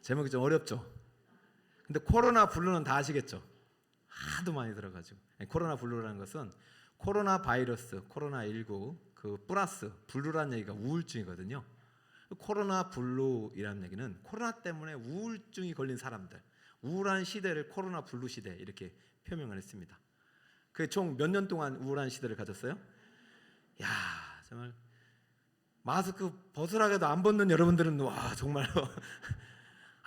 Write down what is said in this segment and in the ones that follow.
제목이 좀 어렵죠. 근데 코로나 블루는 다 아시겠죠? 하도 많이 들어가지고. 코로나 블루라는 것은 코로나 바이러스, 코로나19 그 플러스 블루라는 얘기가 우울증이거든요. 코로나 블루이라는 얘기는 코로나 때문에 우울증이 걸린 사람들, 우울한 시대를 코로나 블루 시대 이렇게 표명을 했습니다. 그게 총 몇 년 동안 우울한 시대를 가졌어요? 야, 정말 마스크 벗으라 해도 안 벗는 여러분들은 와 정말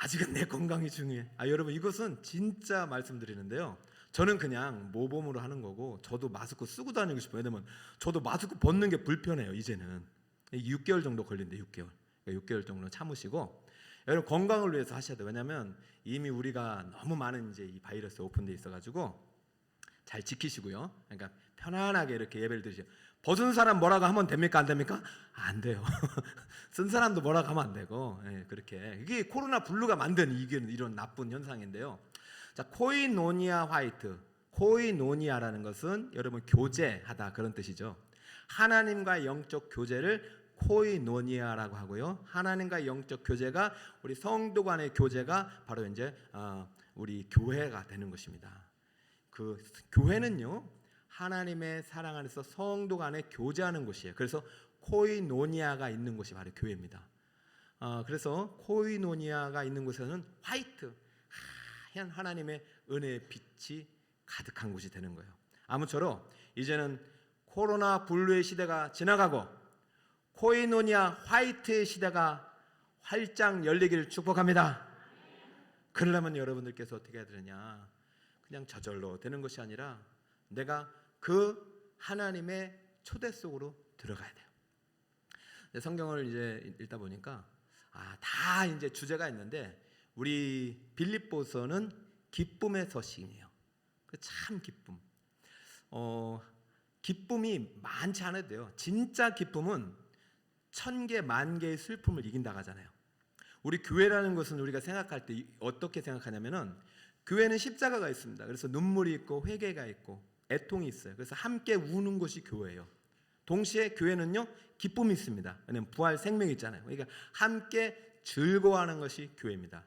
아직은 내 건강이 중요해. 여러분 이것은 진짜 말씀드리는데요. 저는 그냥 모범으로 하는 거고 저도 마스크 쓰고 다니고 싶어요. 왜냐면 저도 마스크 벗는 게 불편해요. 이제는 6개월 정도 걸린대. 6개월. 6개월 정도 참으시고 여러분 건강을 위해서 하셔야 돼요. 왜냐면 이미 우리가 너무 많은 이제 이 바이러스 오픈돼 있어가지고 잘 지키시고요. 그러니까 편안하게 이렇게 예배를 드리죠. 벗은 사람 뭐라고 하면 됩니까? 안 됩니까? 안 돼요. 쓴 사람도 뭐라고 하면 안 되고 그렇게 이게 코로나 블루가 만든 이런 나쁜 현상인데요. 자, 코이노니아 화이트, 코이노니아라는 것은 여러분 교제하다 그런 뜻이죠. 하나님과의 영적 교제를 코이노니아라고 하고요. 하나님과의 영적 교제가 우리 성도 간의 교제가 바로 이제 우리 교회가 되는 것입니다. 그 교회는요 하나님의 사랑 안에서 성도 간에 교제하는 곳이에요. 그래서 코이노니아가 있는 곳이 바로 교회입니다. 그래서 코이노니아가 있는 곳에서는 화이트 하얀 하나님의 은혜의 빛이 가득한 곳이 되는 거예요. 아무쪼록 이제는 코로나 블루의 시대가 지나가고 코이노니아 화이트의 시대가 활짝 열리기를 축복합니다. 그러려면 여러분들께서 어떻게 해야 되느냐, 그냥 저절로 되는 것이 아니라 내가 그 하나님의 초대 속으로 들어가야 돼요. 성경을 이제 읽다 보니까 다 이제 주제가 있는데 우리 빌립보서는 기쁨의 서신이에요. 참 기쁨. 기쁨이 많지 않아도 돼요. 진짜 기쁨은 1000개, 10,000개의 슬픔을 이긴다고 하잖아요. 우리 교회라는 것은 우리가 생각할 때 어떻게 생각하냐면은 교회는 십자가가 있습니다. 그래서 눈물이 있고 회개가 있고 애통이 있어요. 그래서 함께 우는 것이 교회예요. 동시에 교회는요 기쁨이 있습니다. 왜냐하면 부활 생명이 있잖아요. 그러니까 함께 즐거워하는 것이 교회입니다.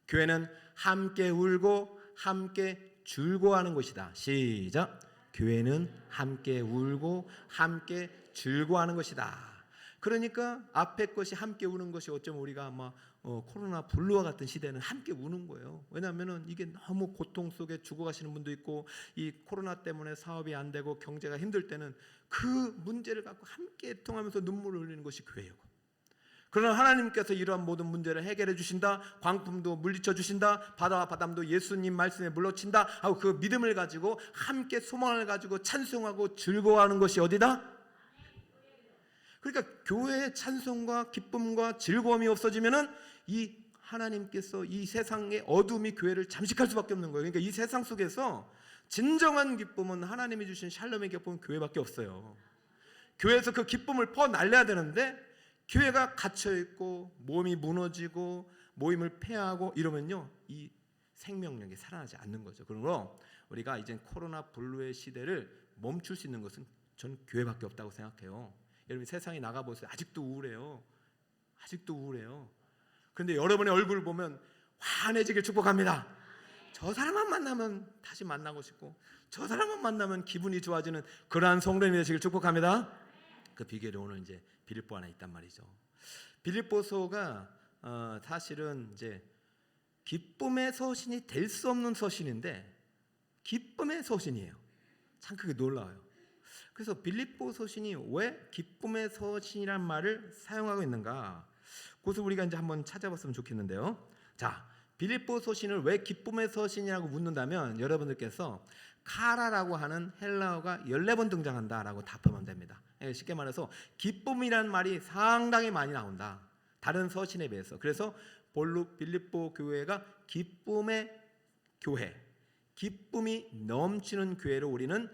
교회는 함께 울고 함께 즐거워하는 것이다. 시작. 교회는 함께 울고 함께 즐거워하는 것이다. 그러니까 앞에 것이 함께 우는 것이 어쩌면 우리가 아마 코로나 블루와 같은 시대는 함께 우는 거예요. 왜냐하면 이게 너무 고통 속에 죽어가시는 분도 있고 이 코로나 때문에 사업이 안 되고 경제가 힘들 때는 그 문제를 갖고 함께 애통하면서 눈물을 흘리는 것이 교회예요. 그러나 하나님께서 이러한 모든 문제를 해결해 주신다. 광풍도 물리쳐 주신다. 바다와 바람도 예수님 말씀에 물러친다 하고 그 믿음을 가지고 함께 소망을 가지고 찬송하고 즐거워하는 것이 어디다? 그러니까 교회의 찬송과 기쁨과 즐거움이 없어지면은 이 하나님께서 이 세상의 어둠이 교회를 잠식할 수밖에 없는 거예요. 그러니까 이 세상 속에서 진정한 기쁨은 하나님이 주신 샬롬의 기쁨은 교회밖에 없어요. 교회에서 그 기쁨을 퍼날려야 되는데 교회가 갇혀있고 몸이 무너지고 모임을 폐하고 이러면요 이 생명력이 살아나지 않는 거죠. 그러므로 우리가 이제 코로나 블루의 시대를 멈출 수 있는 것은 저는 교회밖에 없다고 생각해요. 여러분 세상에 나가보세요. 아직도 우울해요. 아직도 우울해요. 그런데 여러분의 얼굴을 보면 환해지길 축복합니다. 저 사람만 만나면 다시 만나고 싶고 저 사람만 만나면 기분이 좋아지는 그러한 성도님이 되시길 축복합니다. 그 비결이 오늘 이제 빌립보 안에 있단 말이죠. 빌립보서가 사실은 이제 기쁨의 서신이 될 수 없는 서신인데 기쁨의 서신이에요. 참 그게 놀라워요. 그래서 빌립보 서신이 왜 기쁨의 서신이란 말을 사용하고 있는가? 그것을 우리가 이제 한번 찾아봤으면 좋겠는데요. 자, 빌립보 서신을 왜 기쁨의 서신이라고 묻는다면 여러분들께서 카라라고 하는 헬라어가 14번 등장한다라고 답하면 됩니다. 쉽게 말해서 기쁨이라는 말이 상당히 많이 나온다. 다른 서신에 비해서. 그래서 빌립보 교회가 기쁨의 교회, 기쁨이 넘치는 교회로 우리는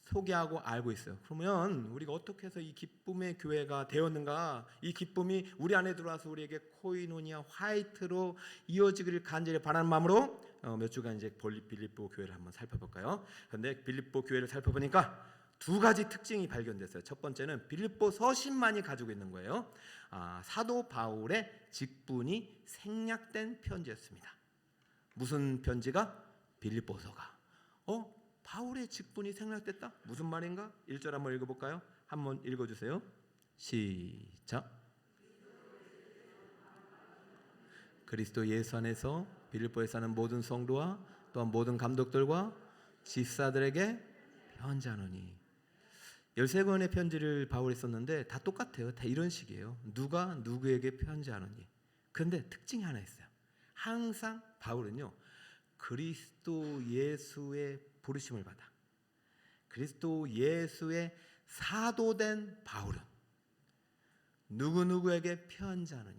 소개하고 알고 있어요. 그러면 우리가 어떻게 해서 이 기쁨의 교회가 되었는가? 이 기쁨이 우리 안에 들어와서 우리에게 코이노니아 화이트로 이어지기를 간절히 바라는 마음으로 몇 주간 이제 빌립보 교회를 한번 살펴볼까요? 그런데 빌립보 교회를 살펴보니까 두 가지 특징이 발견됐어요. 첫 번째는 빌립보 서신만이 가지고 있는 거예요. 사도 바울의 직분이 생략된 편지였습니다. 무슨 편지가? 빌립보서가. 바울의 직분이 생략됐다? 무슨 말인가? 1절 한번 읽어볼까요? 한번 읽어주세요. 시작. 그리스도 예수 안에서 빌립보에 사는 모든 성도와 또한 모든 감독들과 집사들에게 편지하노니. 13권의 편지를 바울이 썼는데 다 똑같아요. 다 이런 식이에요. 누가 누구에게 편지하노니. 그런데 특징이 하나 있어요. 항상 바울은요, 그리스도 예수의 부르심을 받아, 그리스도 예수의 사도된 바울은 누구누구에게 편지하느니.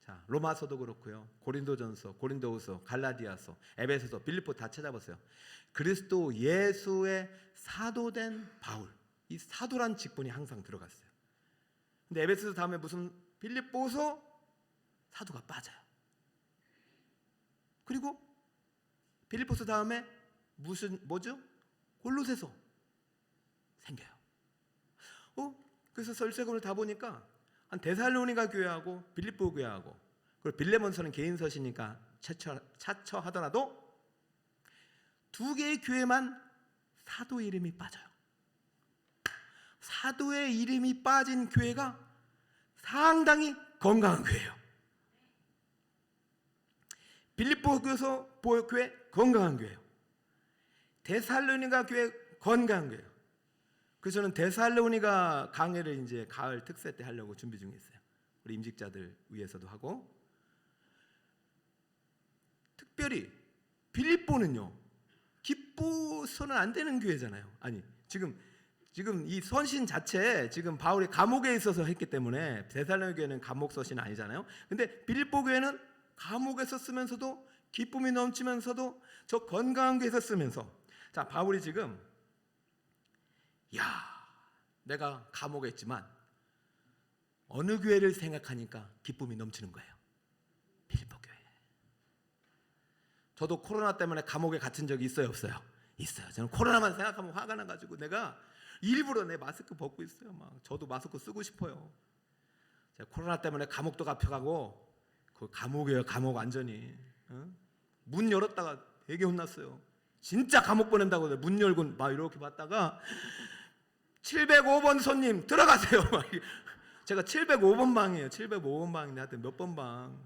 자, 로마서도 그렇고요, 고린도전서, 고린도후서, 갈라디아서, 에베소서, 빌립보 다 찾아보세요. 그리스도 예수의 사도된 바울, 이 사도란 직분이 항상 들어갔어요. 근데 에베소서 다음에 무슨 빌립보서 사도가 빠져요. 그리고 빌립보서 다음에 뭐죠? 골로새서 생겨요. 그래서 설세권을 다 보니까 한 데살로니가 교회하고 빌립보 교회하고, 그리고 빌레몬서는 개인 서시니까 차처하더라도 두 개의 교회만 사도의 이름이 빠져요. 사도의 이름이 빠진 교회가 상당히 건강한 교회예요. 빌립보 교회 건강한 교회예요. 데살로니가 교회 건강한 교회예요. 그래서 저는 데살로니가 강해를 이제 가을 특세 때 하려고 준비 중에 있어요. 우리 임직자들 위해서도 하고. 특별히 빌립보는요, 기뻐서는 안 되는 교회잖아요. 아니, 지금 이 선신 자체, 지금 바울이 감옥에 있어서 했기 때문에 데살로니가 교회는 감옥 서신 아니잖아요. 근데 빌립보 교회는 감옥에서 쓰면서도 기쁨이 넘치면서도 저 건강한 교회에서 쓰면서, 자, 바울이 지금 내가 감옥에 있지만 어느 교회를 생각하니까 기쁨이 넘치는 거예요. 빌립보 교회. 저도 코로나 때문에 감옥에 갇힌 적이 있어요, 없어요? 있어요. 저는 코로나만 생각하면 화가 나가지고 내가 일부러 내 마스크 벗고 있어요. 저도 마스크 쓰고 싶어요. 제가 코로나 때문에 감옥도 잡혀가고, 그 감옥이에요, 감옥 완전히. 문 열었다가 되게 혼났어요. 진짜 감옥 보낸다고 문 열고 막 이렇게 봤다가 705번 손님 들어가세요. 제가 705번 방이에요. 705번 방인데 하여튼 몇 번 방.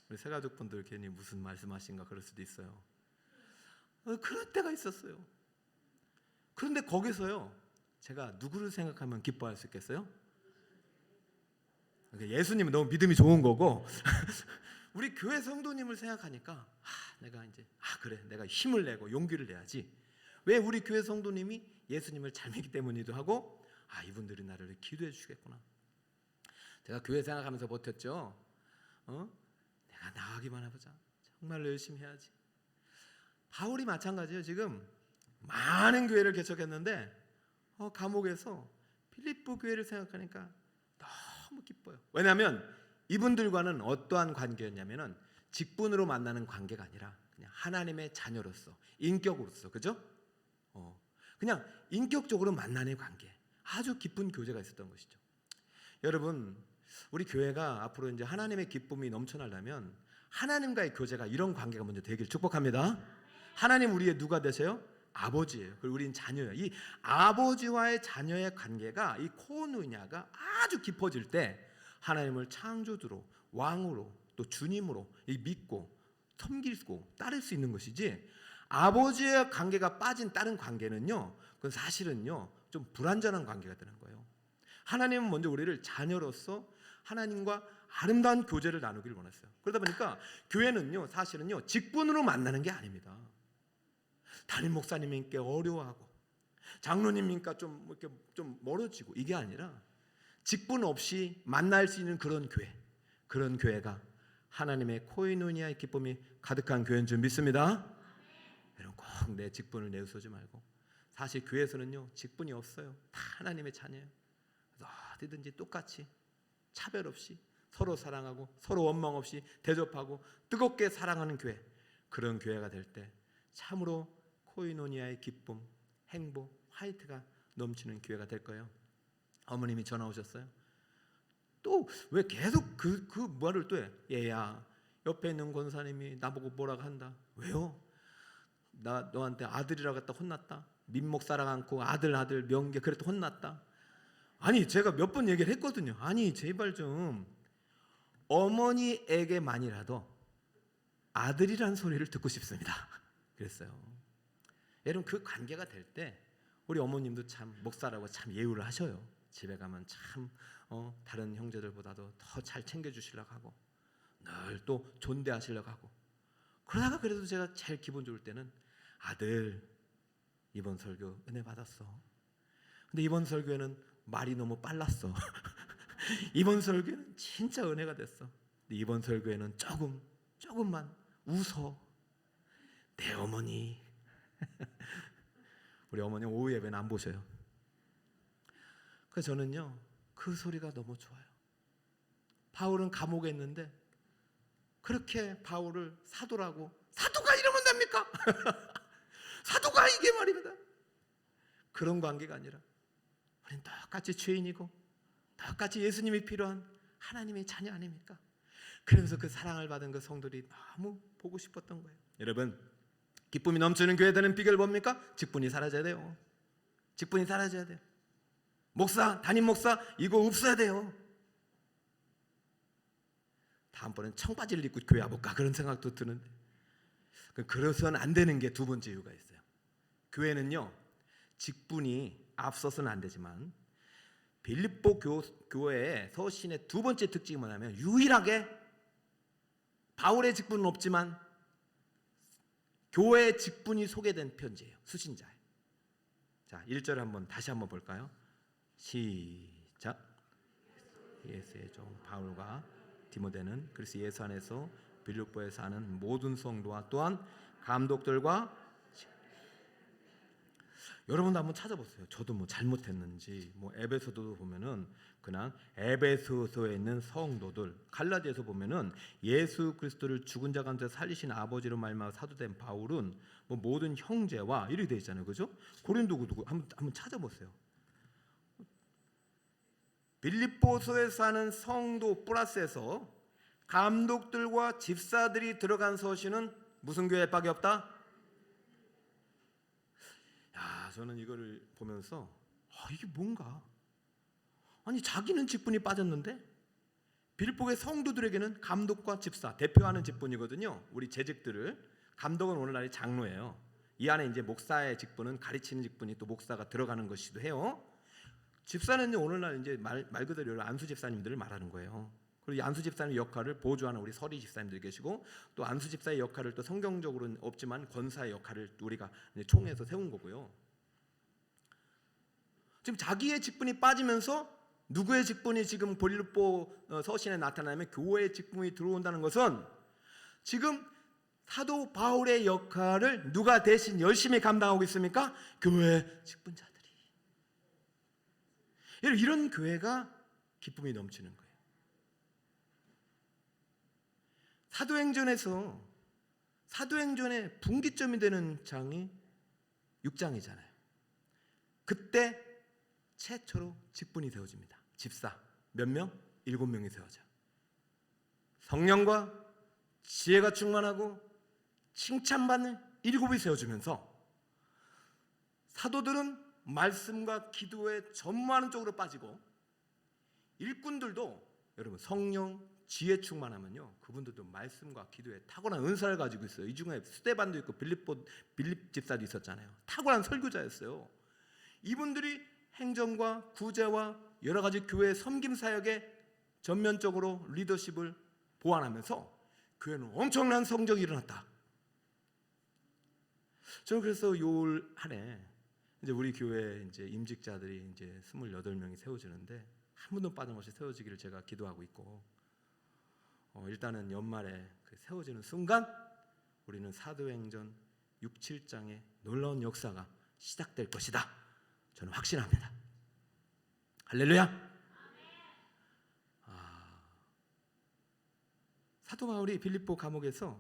우리 새가족분들 괜히 무슨 말씀하신가 그럴 수도 있어요. 그럴 때가 있었어요. 그런데 거기서요, 제가 누구를 생각하면 기뻐할 수 있겠어요? 예수님은 너무 믿음이 좋은 거고 우리 교회 성도님을 생각하니까 내가 이제 그래, 내가 힘을 내고 용기를 내야지. 왜? 우리 교회 성도님이 예수님을 잘 믿기 때문이기도 하고, 이분들이 나를 기도해 주시겠구나. 제가 교회 생각하면서 버텼죠. 내가 나가기만 해보자. 정말로 열심히 해야지. 바울이 마찬가지예요. 지금 많은 교회를 개척했는데 감옥에서 필리포 교회를 생각하니까 너무 기뻐요. 왜냐하면 이분들과는 어떠한 관계였냐면은 직분으로 만나는 관계가 아니라 그냥 하나님의 자녀로서, 인격으로서, 그죠? 그냥 인격적으로 만나는 관계, 아주 기쁜 교제가 있었던 것이죠. 여러분, 우리 교회가 앞으로 이제 하나님의 기쁨이 넘쳐나려면 하나님과의 교제가, 이런 관계가 먼저 되길 축복합니다. 하나님 우리의 누가 되세요? 아버지예요. 그리고 우리는 자녀예요. 이 아버지와의 자녀의 관계가, 이 코노냐가 아주 깊어질 때 하나님을 창조주로, 왕으로, 또 주님으로 믿고 섬기고 따를 수 있는 것이지, 아버지의 관계가 빠진 다른 관계는요, 그건 사실은요 좀 불완전한 관계가 되는 거예요. 하나님은 먼저 우리를 자녀로서 하나님과 아름다운 교제를 나누기를 원했어요. 그러다 보니까 교회는요 사실은요 직분으로 만나는 게 아닙니다. 담임 목사님께 어려워하고 장로님이니까 좀 이렇게 좀 멀어지고, 이게 아니라 직분 없이 만날 수 있는 그런 교회, 그런 교회가 하나님의 코이노니아의 기쁨이 가득한 교회인 줄 믿습니다. 여러분, 꼭 내 직분을 내세우지 말고, 사실 교회에서는요 직분이 없어요. 다 하나님의 자녀예요. 그래서 어디든지 똑같이 차별 없이 서로 사랑하고 서로 원망 없이 대접하고 뜨겁게 사랑하는 교회, 그런 교회가 될 때 참으로 코이노니아의 기쁨, 행복, 화이트가 넘치는 교회가 될 거예요. 어머님이 전화 오셨어요. 또 왜 계속 그 말을 또 해? 얘야, 옆에 있는 권사님이 나보고 뭐라고 한다. 왜요? 나 너한테 아들이라고 했다 혼났다. 민목사랑 않고 아들 명계 그래도 혼났다. 아니 제가 몇 번 얘기를 했거든요. 아니 제발 좀 어머니에게만이라도 아들이란 소리를 듣고 싶습니다. 그랬어요. 여러분 그 관계가 될 때 우리 어머님도 참 목사라고 참 예우를 하셔요. 집에 가면 참 다른 형제들보다도 더 잘 챙겨주시려고 하고 늘 또 존대하시려고 하고 그러다가 그래도 제가 제일 기분 좋을 때는 아들 이번 설교 은혜 받았어. 근데 이번 설교에는 말이 너무 빨랐어. 이번 설교에는 진짜 은혜가 됐어. 근데 이번 설교에는 조금만 웃어. 내 어머니. 우리 어머니 오후 예배는 안 보셔요. 그래서 저는요 그 소리가 너무 좋아요. 바울은 감옥에 있는데 그렇게 바울을 사도라고, 사도가 이러면 됩니까? 사도가 이게 말입니다. 그런 관계가 아니라 우리는 똑같이 죄인이고 똑같이 예수님이 필요한 하나님의 자녀 아닙니까? 그러면서 그 사랑을 받은 그 성도들이 너무 보고 싶었던 거예요. 여러분 기쁨이 넘치는 교회 되는 비결 뭡니까? 직분이 사라져야 돼요. 직분이 사라져야 돼요. 목사, 담임 목사 이거 없어야 돼요. 다음번엔 청바지를 입고 교회 와볼까 그런 생각도 드는데 그래서는 안 되는 게 두 번째 이유가 있어요. 교회는요 직분이 앞서서는 안 되지만 빌립보 교회의 서신의 두 번째 특징이 뭐냐면 유일하게 바울의 직분은 없지만 교회의 직분이 소개된 편지예요. 수신자예요. 자 1절 다시 한번 볼까요? 시작. 예수의 종 바울과 디모데는 그리스도 예수 안에서 빌립보에 사는 모든 성도와 또한 감독들과 여러분도 한번 찾아보세요. 저도 뭐 잘못했는지 에베소도 보면은 그냥 에베소서에 있는 성도들, 갈라디아서 보면은 예수 그리스도를 죽은 자 가운데 살리신 아버지로 말미암아 사도된 바울은 모든 형제와 이렇게 되어 있잖아요, 그죠? 고린도도 한번 찾아보세요. 빌립보서에 사는 성도 플러스에서 감독들과 집사들이 들어간 서신은 무슨 교회밖에 없다? 야, 저는 이거를 보면서 이게 뭔가? 아니 자기는 직분이 빠졌는데 빌립보의 성도들에게는 감독과 집사, 대표하는 직분이거든요. 우리 재직들을 감독은 오늘날의 장로예요. 이 안에 이제 목사의 직분은 가르치는 직분이 또 목사가 들어가는 것이기도 해요. 집사는 오늘날 이제 말 그대로 안수 집사님들을 말하는 거예요. 그리고 안수 집사님 역할을 보조하는 우리 서리 집사님들이 계시고 또 안수 집사의 역할을 또 성경적으로는 없지만 권사의 역할을 우리가 총회에서 세운 거고요. 지금 자기의 직분이 빠지면서 누구의 직분이 지금 빌립보 서신에 나타나면 교회의 직분이 들어온다는 것은 지금 사도 바울의 역할을 누가 대신 열심히 감당하고 있습니까? 교회 직분자들이. 이런 교회가 기쁨이 넘치는 거예요. 사도행전의 분기점이 되는 장이 6장이잖아요. 그때 최초로 직분이 세워집니다. 집사 몇 명? 7명이 세워져. 성령과 지혜가 충만하고 칭찬받는 7이 세워지면서 사도들은 말씀과 기도에 전무하는 쪽으로 빠지고 일꾼들도 여러분 성령 지혜 충만하면요 그분들도 말씀과 기도에 탁월한 은사를 가지고 있어요. 이 중에 스데반도 있고 빌립 집사도 있었잖아요. 탁월한 설교자였어요. 이분들이 행정과 구제와 여러 가지 교회 섬김 사역에 전면적으로 리더십을 보완하면서 교회는 엄청난 성적이 일어났다. 저는 그래서 올 한해 이제 우리 교회 이제 임직자들이 이제 28명이 세워지는데 한 분도 빠짐없이 세워지기를 제가 기도하고 있고 일단은 연말에 그 세워지는 순간 우리는 사도행전 6, 7장의 놀라운 역사가 시작될 것이다. 저는 확신합니다. 할렐루야. 사도 바울이 빌립보 감옥에서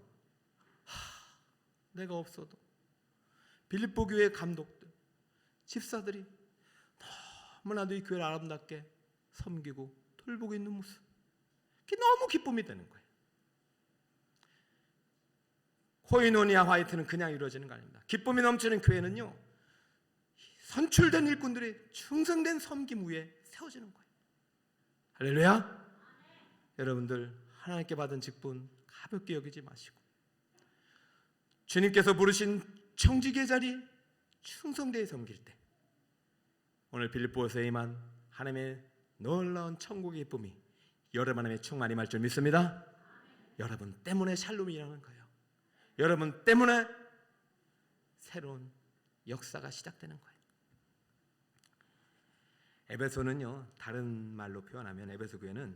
내가 없어도 빌립보 교회 감독들, 집사들이 너무나도 이 교회를 아름답게 섬기고 돌보고 있는 모습, 그게 너무 기쁨이 되는 거예요. 코이노니아 화이트는 그냥 이루어지는 거 아닙니다. 기쁨이 넘치는 교회는요, 선출된 일꾼들의 충성된 섬김 위에 세워지는 거예요. 할렐루야. 여러분들 하나님께 받은 직분 가볍게 여기지 마시고 주님께서 부르신 청지기의 자리에 충성되어 섬길 때 오늘 빌립보서에 임한 하나님의 놀라운 천국의 기쁨이 여러분 안에 충만히 임할 줄 믿습니다. 여러분 때문에 샬롬이 일어나는 거예요. 여러분 때문에 새로운 역사가 시작되는 거예요. 에베소는요, 다른 말로 표현하면 에베소 교회는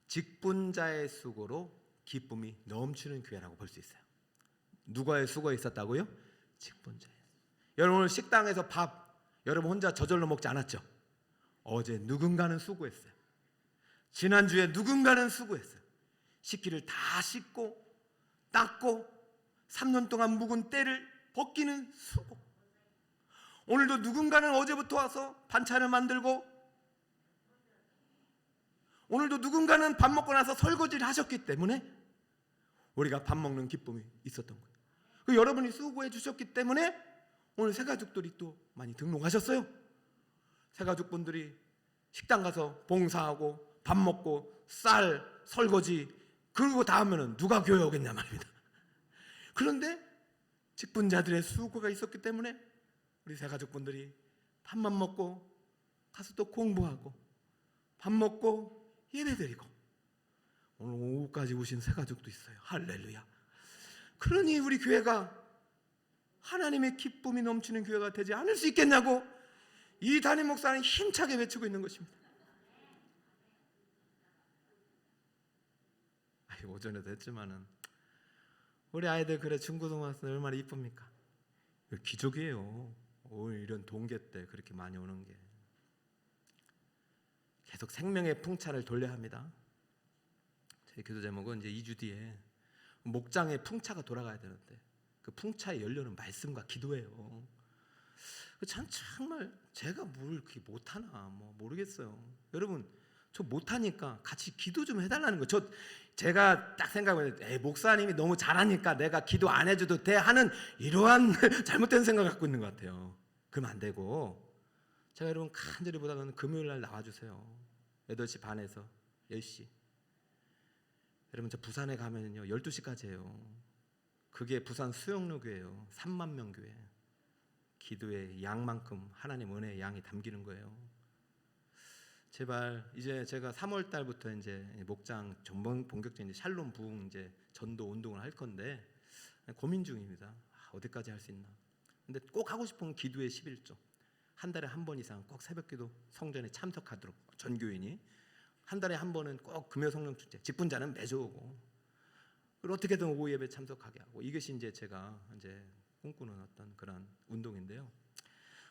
직분자의 수고로 기쁨이 넘치는 교회라고 볼 수 있어요. 누가의 수고가 있었다고요? 직분자의. 여러분 오늘 식당에서 밥 여러분 혼자 저절로 먹지 않았죠? 어제 누군가는 수고했어요. 지난주에 누군가는 수고했어요. 식기를 다 씻고 닦고 3년 동안 묵은 때를 벗기는 수고. 오늘도 누군가는 어제부터 와서 반찬을 만들고 오늘도 누군가는 밥 먹고 나서 설거지를 하셨기 때문에 우리가 밥 먹는 기쁨이 있었던 거예요. 그 여러분이 수고해 주셨기 때문에 오늘 새가족들이 또 많이 등록하셨어요. 새가족분들이 식당 가서 봉사하고 밥 먹고 쌀 설거지 그러고 다 하면은 누가 교회 오겠냐 말입니다. 그런데 직분자들의 수고가 있었기 때문에 우리 새가족분들이 밥만 먹고 가서 또 공부하고 밥 먹고 예배드리고 오늘 오후까지 오신 새가족도 있어요. 할렐루야. 그러니 우리 교회가 하나님의 기쁨이 넘치는 교회가 되지 않을 수 있겠냐고 이 담임 목사는 힘차게 외치고 있는 것입니다. 오전에도 했지만은 우리 아이들 그래 중고등학생 얼마나 이쁩니까? 기적이에요. 오늘 이런 동계 때 그렇게 많이 오는 게 계속 생명의 풍차를 돌려야 합니다. 제 기도 제목은 이제 2주 뒤에 목장의 풍차가 돌아가야 되는데 그 풍차의 연료는 말씀과 기도예요. 정말 제가 뭘 그렇게 못하나 뭐 모르겠어요. 여러분 저 못하니까 같이 기도 좀 해달라는 거예요. 제가 딱 생각해보면 목사님이 너무 잘하니까 내가 기도 안 해줘도 돼 하는 이러한 잘못된 생각을 갖고 있는 것 같아요. 그러면 안 되고 제가 여러분 간절히 보다가는 금요일날 나와주세요. 8시 반에서 10시. 여러분 저 부산에 가면요 12시까지 해요. 그게 부산 수영로 교회예요. 3만 명 교회. 기도의 양만큼 하나님 은혜의 양이 담기는 거예요. 제발 이제 제가 3월 달부터 이제 목장 전번 본격적인 샬롬 부흥 이제 전도 운동을 할 건데 고민 중입니다. 어디까지 할 수 있나? 근데 꼭 하고 싶은 건 기도의 11조. 한 달에 한 번 이상 꼭 새벽기도 성전에 참석하도록 전 교인이 한 달에 한 번은 꼭 금요 성령 축제. 직분자는 매주 오고 그리고 어떻게든 오후 예배 참석하게 하고 이것이 이제 제가 이제 꿈꾸는 어떤 그런 운동인데요.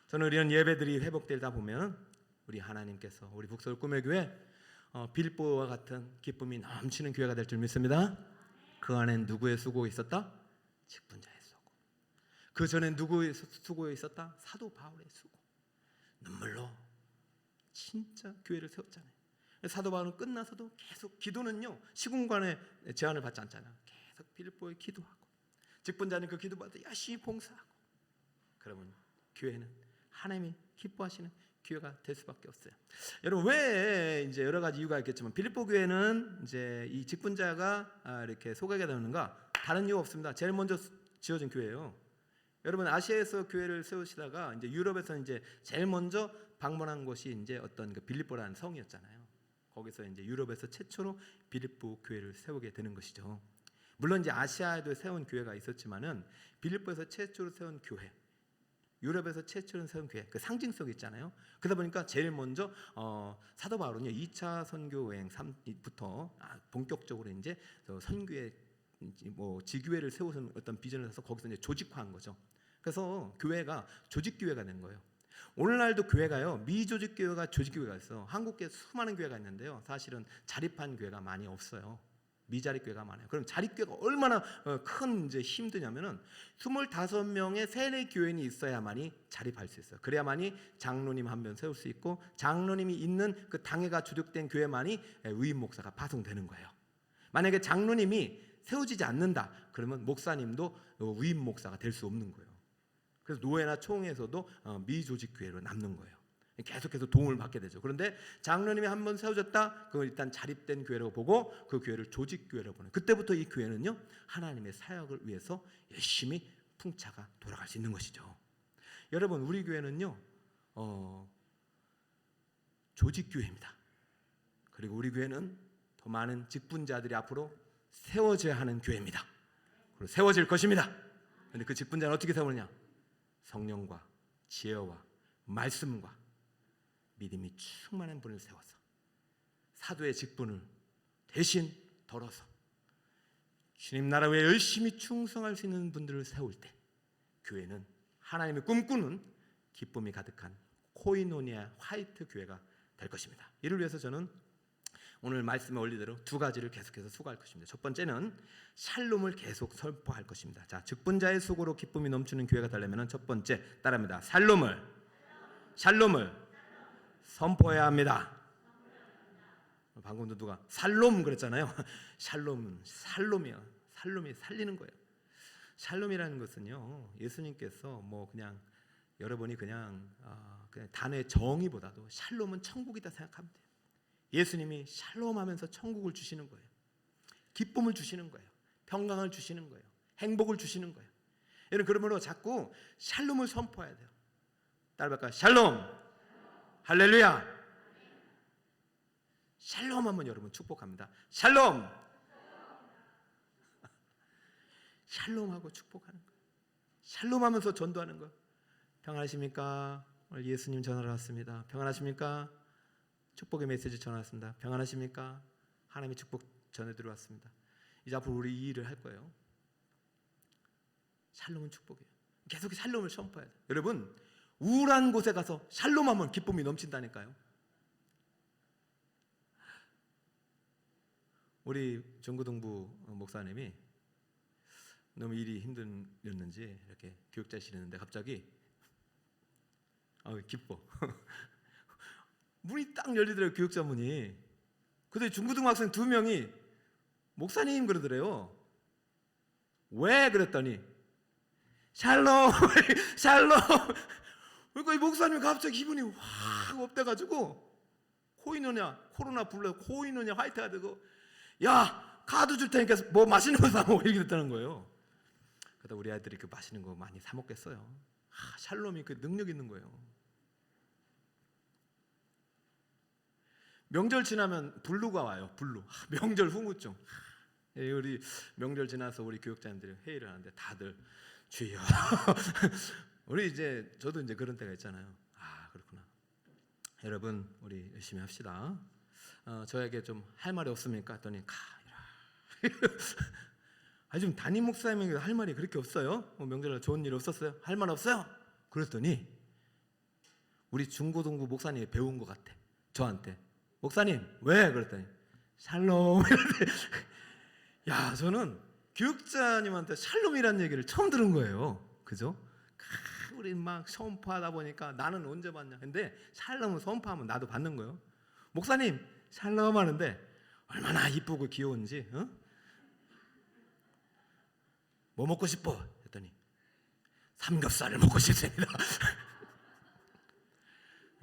저는 이런 예배들이 회복되다 보면 우리 하나님께서 우리 북서울 꿈의 교회 빌보와 같은 기쁨이 넘치는 교회가 될 줄 믿습니다. 그 안엔 누구의 수고가 있었다? 직분자의 수고. 그 전엔 누구의 수고가 있었다? 사도 바울의 수고. 눈물로 진짜 교회를 세웠잖아요. 사도 바울은 끝나서도 계속 기도는요 시공간에 제한을 받지 않잖아요. 계속 빌보에 기도하고 직분자는 그 기도받아 열심히 봉사하고 그러면 교회는 하나님이 기뻐하시는 교회가 될 수밖에 없어요. 여러분 왜 이제 여러 가지 이유가 있겠지만 빌립보 교회는 이제 이 직분자가 이렇게 소개가 되는가? 다른 이유 없습니다. 제일 먼저 지어진 교회예요. 여러분 아시아에서 교회를 세우시다가 이제 유럽에서 이제 제일 먼저 방문한 곳이 이제 어떤 그 빌립보라는 성이었잖아요. 거기서 이제 유럽에서 최초로 빌립보 교회를 세우게 되는 것이죠. 물론 이제 아시아에도 세운 교회가 있었지만은 빌립보에서 최초로 세운 교회. 유럽에서 최초로 세운 교회, 그 상징성이 있잖아요. 그러다 보니까 제일 먼저 사도 바울은요 2차 선교 여행부터 본격적으로 이제 선교회 뭐 지교회를 세우는 어떤 비전을 해서 거기서 이제 조직화한 거죠. 그래서 교회가 조직 교회가 된 거예요. 오늘날도 교회가요 미조직 교회가 조직 교회가 있어. 한국에 수많은 교회가 있는데요, 사실은 자립한 교회가 많이 없어요. 미자립교회가 많아요. 그럼 자립교회가 얼마나 큰 이제 힘드냐면은 25명의 세례 교인이 있어야만이 자립할 수 있어요. 그래야만이 장로님 한 명 세울 수 있고, 장로님이 있는 그 당회가 주력된 교회만이 위임 목사가 파송되는 거예요. 만약에 장로님이 세워지지 않는다 그러면 목사님도 위임 목사가 될 수 없는 거예요. 그래서 노회나 총회에서도 미조직 교회로 남는 거예요. 계속해서 도움을 받게 되죠. 그런데 장로님이 한번 세워졌다, 그걸 일단 자립된 교회라고 보고 그 교회를 조직 교회라고 보는. 그때부터 이 교회는요 하나님의 사역을 위해서 열심히 풍차가 돌아갈 수 있는 것이죠. 여러분, 우리 교회는요 조직 교회입니다. 그리고 우리 교회는 더 많은 직분자들이 앞으로 세워져야 하는 교회입니다. 그리고 세워질 것입니다. 그런데 그 직분자는 어떻게 세우느냐? 성령과 지혜와 말씀과 믿음이 충만한 분을 세워서 사도의 직분을 대신 덜어서 주님 나라 위에 열심히 충성할 수 있는 분들을 세울 때 교회는 하나님이 꿈꾸는 기쁨이 가득한 코이노니아 화이트 교회가 될 것입니다. 이를 위해서 저는 오늘 말씀에 올리대로 두 가지를 계속해서 수고할 것입니다. 첫 번째는 샬롬을 계속 선포할 것입니다. 자, 직분자의 수고로 기쁨이 넘치는 교회가 되려면 첫 번째 따라합니다. 샬롬을 선포해야 합니다. 방금도 누가 살롬 그랬잖아요. 샬롬이야. 살롬이 살리는 거예요. 샬롬이라는 것은요, 예수님께서 뭐 그냥 여러분이 그냥 단어의 정의보다도 샬롬은 천국이다 생각하면 돼요. 예수님이 샬롬하면서 천국을 주시는 거예요. 기쁨을 주시는 거예요. 평강을 주시는 거예요. 행복을 주시는 거예요. 여러분, 그러므로 자꾸 샬롬을 선포해야 돼요. 따라할까요? 샬롬, 할렐루야. 샬롬 하면 여러분 축복합니다. 샬롬. 샬롬하고 축복하는 거예요. 샬롬하면서 전도하는 거예요. 평안하십니까? 오늘 예수님 전화를 왔습니다. 평안하십니까? 축복의 메시지 전화왔습니다. 평안하십니까? 하나님의 축복 전해 들어왔습니다. 이제 앞으로 우리 이 일을 할 거예요. 샬롬은 축복이에요. 계속 샬롬을 선포해야 돼요. 여러분, 우울한 곳에 가서 샬롬하면 기쁨이 넘친다니까요. 우리 전구동부 목사님이 너무 일이 힘들었는지 이렇게 교육자실에 있는데 갑자기 기뻐. 문이 딱 열리더라고요. 교육자 문이. 근데 중고등 학생 2명이 목사님 그러더래요. 왜? 그랬더니 샬롬 샬롬. 그러니까 이 목사님이 갑자기 기분이 확 업돼가지고 코로나 불러 코이노냐 화이트가 되고, 야 카드 줄 테니까 뭐 맛있는 거 사 먹어 이렇게 됐다는 거예요. 그러다 우리 아이들이 그 맛있는 거 많이 사 먹겠어요. 샬롬이 그 능력 있는 거예요. 명절 지나면 블루가 와요. 블루. 명절 후무증. 우리 명절 지나서 우리 교육자님들이 회의를 하는데 다들 주여. 우리 이제 저도 이제 그런 때가 있잖아요. 그렇구나. 여러분, 우리 열심히 합시다. 저에게 좀 할 말이 없습니까? 했더니 좀 담임 목사님에게 할 말이 그렇게 없어요? 명절에 좋은 일 없었어요? 할 말 없어요? 그랬더니 우리 중고등부 목사님이 배운 것 같아. 저한테 목사님 왜? 그랬더니 샬롬. 야, 저는 교육자님한테 샬롬이라는 얘기를 처음 들은 거예요. 그죠? 우리 막 선포하다 보니까 나는 언제 받냐. 근데 샬롬을 선포하면 나도 받는 거예요. 목사님 샬롬 하는데 얼마나 이쁘고 귀여운지. 뭐 먹고 싶어? 했더니 삼겹살을 먹고 싶습니다.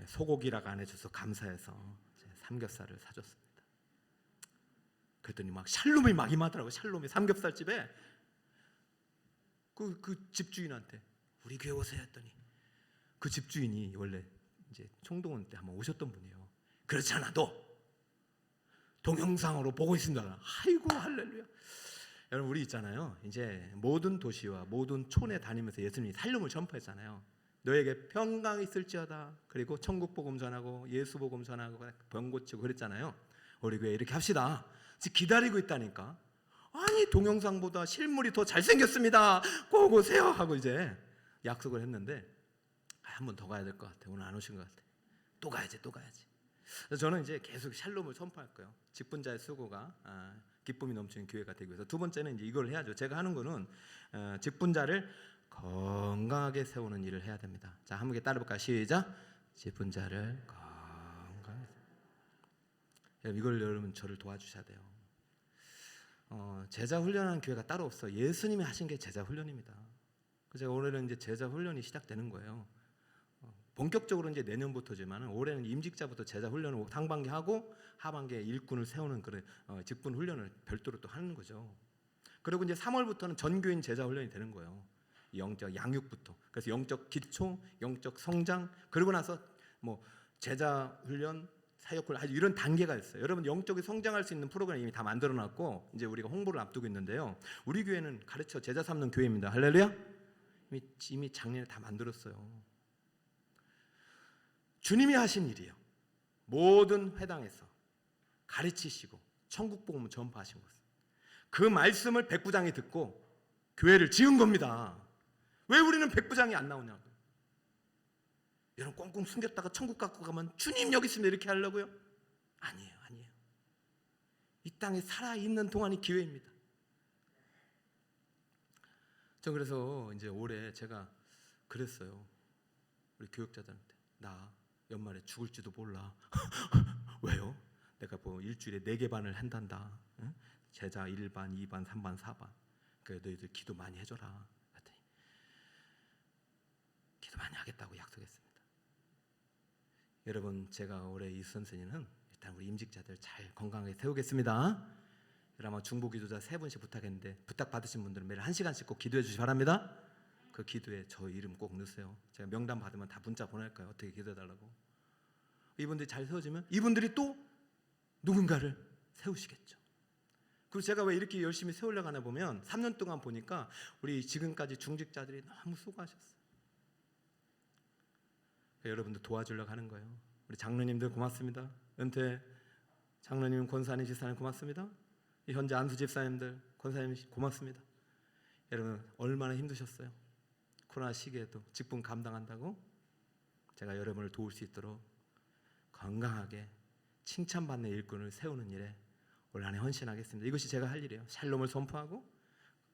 소고기라고 안 해줘서 감사해서 삼겹살을 사줬습니다. 그랬더니 막 샬롬이 막 임하더라고요. 샬롬이 삼겹살집에 그 집주인한테 우리 교회 오세요 했더니 그 집주인이 원래 이제 총동원 때 한번 오셨던 분이에요. 그렇지 않아도 동영상으로 보고 있습니다. 아이고 할렐루야. 여러분, 우리 있잖아요. 이제 모든 도시와 모든 촌에 다니면서 예수님이 샬롬을 전파했잖아요. 너에게 평강이 있을지어다. 그리고 천국 복음 전하고 예수 복음 전하고 병 고치고 그랬잖아요. 우리 교회 이렇게 합시다. 지금 기다리고 있다니까. 아니 동영상보다 실물이 더 잘생겼습니다. 꼭 오세요 하고 이제 약속을 했는데 한 번 더 가야 될 것 같아. 오늘 안 오신 것 같아. 또 가야지. 그래서 저는 이제 계속 샬롬을 선포할 거예요. 직분자의 수고가 기쁨이 넘치는 교회가 되기 위해서. 두 번째는 이제 이걸 해야죠. 제가 하는 거는 직분자를 건강하게 세우는 일을 해야 됩니다. 자, 함께 따라볼까요? 시작. 직분자를 건강하게. 이걸 여러분 저를 도와주셔야 돼요. 제자 훈련하는 교회가 따로 없어. 예수님이 하신 게 제자 훈련입니다. 그래서 올해는 이제 제자 훈련이 시작되는 거예요. 본격적으로 이제 내년부터지만 올해는 임직자부터 제자 훈련을 상반기 하고 하반기에 일꾼을 세우는 그런 직분 훈련을 별도로 또 하는 거죠. 그리고 이제 3월부터는 전교인 제자 훈련이 되는 거예요. 영적 양육부터. 그래서 영적 기초, 영적 성장, 그러고 나서 뭐 제자 훈련, 사역 훈련, 아주 이런 단계가 있어요. 여러분 영적이 성장할 수 있는 프로그램 이미 다 만들어놨고 이제 우리가 홍보를 앞두고 있는데요. 우리 교회는 가르쳐 제자 삼는 교회입니다. 할렐루야. 이미 작년에 다 만들었어요. 주님이 하신 일이에요. 모든 회당에서 가르치시고 천국 복음을 전파하신 것을. 그 말씀을 백부장이 듣고 교회를 지은 겁니다. 왜 우리는 백부장이 안 나오냐고요. 여러분 꽁꽁 숨겼다가 천국 갖고 가면 주님 여기 있습니다 이렇게 하려고요? 아니에요. 이 땅에 살아있는 동안이 기회입니다. 저 그래서 이제 올해 제가 그랬어요. 우리 교육자들한테. 나 연말에 죽을지도 몰라. 왜요? 내가 뭐 일주일에 4개 반을 한단다. 응? 제자 1반, 2반, 3반, 4반. 그래 너희들 기도 많이 해줘라. 그랬더니 기도 많이 하겠다고 약속했습니다. 여러분 제가 올해 이 선생님은 일단 우리 임직자들 잘 건강하게 세우겠습니다. 아마 중보기도자 3분씩 부탁했는데 부탁 받으신 분들은 매일 1시간씩 꼭 기도해 주시기 바랍니다. 그 기도에 저 이름 꼭 넣으세요. 제가 명단 받으면 다 문자 보낼까요? 어떻게 기도해달라고. 이분들이 잘 세워지면 이분들이 또 누군가를 세우시겠죠. 그리고 제가 왜 이렇게 열심히 세우려고 하나 보면 3년 동안 보니까 우리 지금까지 중직자들이 너무 수고하셨어요. 여러분들 도와주려고 하는 거예요. 우리 장로님들 고맙습니다. 은퇴 장로님, 권사님, 집사님 고맙습니다. 현재 안수 집사님들, 권사님 고맙습니다. 여러분 얼마나 힘드셨어요. 코로나 시기에도 직분 감당한다고. 제가 여러분을 도울 수 있도록 건강하게 칭찬받는 일꾼을 세우는 일에 올 한해 헌신하겠습니다. 이것이 제가 할 일이에요. 샬롬을 선포하고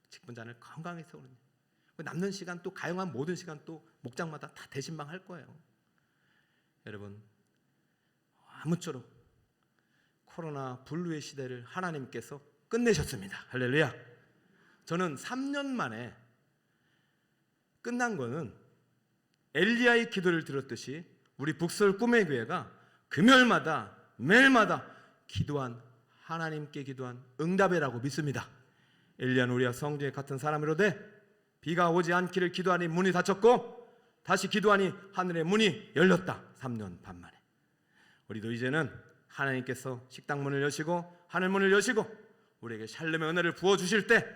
직분자를 건강하게 세우는 일. 남는 시간 또 가용한 모든 시간 또 목장마다 다 대신방 할 거예요. 여러분 아무쪼록 코로나 분류의 시대를 하나님께서 끝내셨습니다. 할렐루야. 저는 3년 만에 끝난 거는 엘리야의 기도를 들었듯이 우리 북서울 꿈의 교회가 금요일마다 매일마다 기도한 하나님께 기도한 응답이라고 믿습니다. 엘리야는 우리와 성경에 같은 사람이로되 비가 오지 않기를 기도하니 문이 닫혔고 다시 기도하니 하늘의 문이 열렸다. 3년 반 만에. 우리도 이제는 하나님께서 식당 문을 여시고 하늘 문을 여시고 우리에게 샬롬의 은혜를 부어주실 때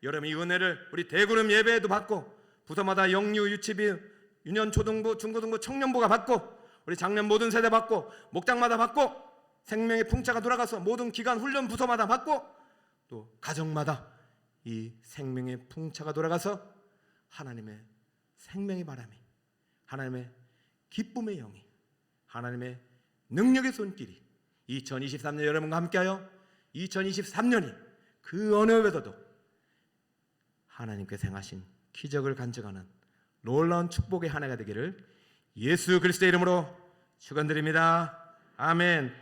여러분 이 은혜를 우리 대구름 예배에도 받고 부서마다 영유, 유치비, 유년, 초등부, 중고등부, 청년부가 받고 우리 작년 모든 세대 받고 목장마다 받고 생명의 풍차가 돌아가서 모든 기관 훈련 부서마다 받고 또 가정마다 이 생명의 풍차가 돌아가서 하나님의 생명의 바람이 하나님의 기쁨의 영이 하나님의 능력의 손길이 2023년 여러분과 함께하여 2023년이 그 어느 외에도 하나님께서 행하신 기적을 간증하는 놀라운 축복의 한 해가 되기를 예수 그리스도의 이름으로 축원드립니다. 아멘.